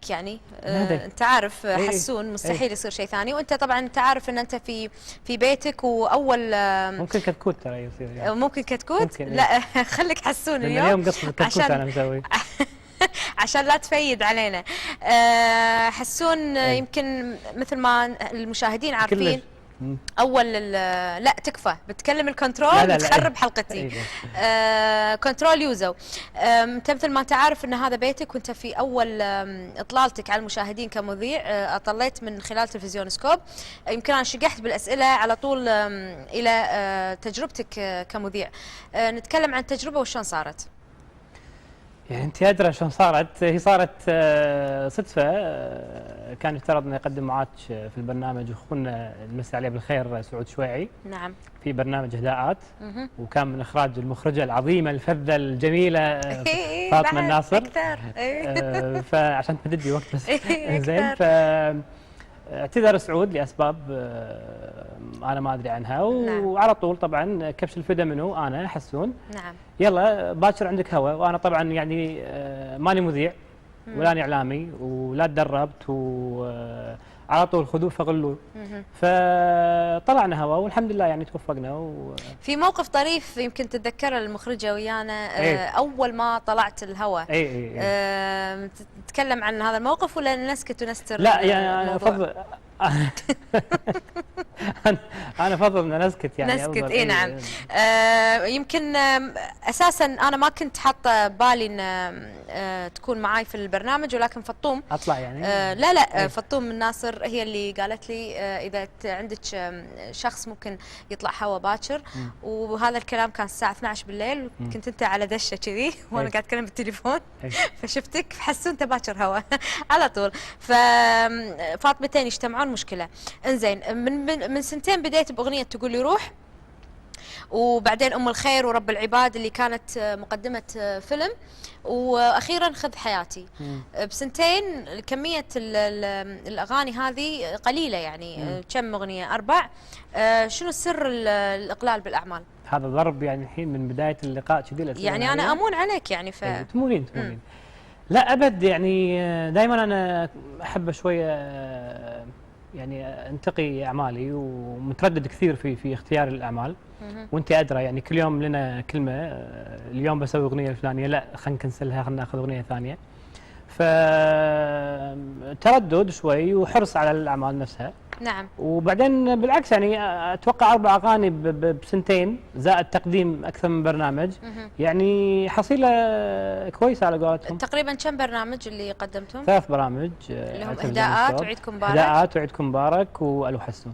يعني انت عارف حسون مستحيل يصير شيء ثاني، وانت طبعا انت عارف ان انت في بيتك، واول ممكن كتكوت ترى يصير يعني. ممكن كتكوت ممكن لا خليك حسون اليوم قصة كتكوت انا مسوي عشان لا تفيد علينا. حسون يمكن مثل ما المشاهدين عارفين اول لا تكفى بتكلم الكنترول بتخرب حلقتي. كنترول يوزو، انت مثل ما انت عارف ان هذا بيتك، وانت في اول اطلالتك على المشاهدين كمذيع اطليت من خلال تلفزيون سكوب. يمكن انا شقحت بالاسئله على طول الى تجربتك كمذيع. نتكلم عن التجربه وشلون صارت. يعني انت ادرى شلون صارت؟ هي صارت صدفه. كان يفترض انه يقدم معاك في البرنامج اخونا نمسي عليه بالخير سعود شويعي. نعم. في برنامج هداءات، وكان من اخراج المخرجه العظيمه الفذه الجميله فاطمه الناصر. اكثر فعشان تمدد لي وقت بس. زين. اعتذر سعود لاسباب انا ما ادري عنها، وعلى طول طبعا كبش الفدا منه انا حسون. نعم. يلا باكر عندك هوا، وانا طبعا يعني ماني مذيع ولا اعلامي ولا تدربت، وعلى طول خذوه فغلوه. فطلعنا هوا والحمد لله يعني توفقنا. في موقف طريف يمكن تتذكره المخرجه ويانا اول ما طلعت الهوا. تتكلم عن هذا الموقف ولا نسكت ونستر؟ لا يعني انا افضل انا افضل ان نسكت يعني. نسكت نعم. يمكن اساسا انا ما كنت حاطه بالي ان تكون معاي في البرنامج، ولكن فطوم اطلع يعني. لا فطوم الناصر هي اللي قالت لي اذا عندك شخص ممكن يطلع هوا باكر. وهذا الكلام كان الساعه 12 بالليل، كنت انت على دشه كذي وانا قاعد اتكلم بالتليفون. فشفتك حسوا انت باكر هوا على طول. ففاطمتين يجتمعون مشكله. انزين من سنتين بديت باغنيه تقول لي روح، وبعدين ام الخير ورب العباد اللي كانت مقدمه فيلم، واخيرا خذ حياتي. بسنتين كميه الاغاني هذه قليله يعني. كم اغنيه؟ 4. شنو سر الاقلال بالاعمال؟ هذا ضرب يعني الحين من بدايه اللقاء كذي يعني انا امون عليك يعني تمونين. لا ابد يعني. دائما انا احب شويه يعني انتقي اعمالي، ومتردد كثير في اختيار الاعمال. وانت ادرى يعني كل يوم لنا كلمه. اليوم بسوي اغنيه الفلانيه، لا خلينا نكنسلها، خلينا ناخذ اغنيه ثانيه. فتردد شوي وحرص على الاعمال نفسها. نعم. وبعدين بالعكس يعني اتوقع 4 اغاني بسنتين زائد تقديم اكثر من برنامج. يعني حصيله كويسه على قولتهم. تقريبا كم برنامج اللي قدمتم؟ 3 برامج اللي هم هداءات وعيدكم مبارك. هداءات وعيدكم مبارك والو حسون.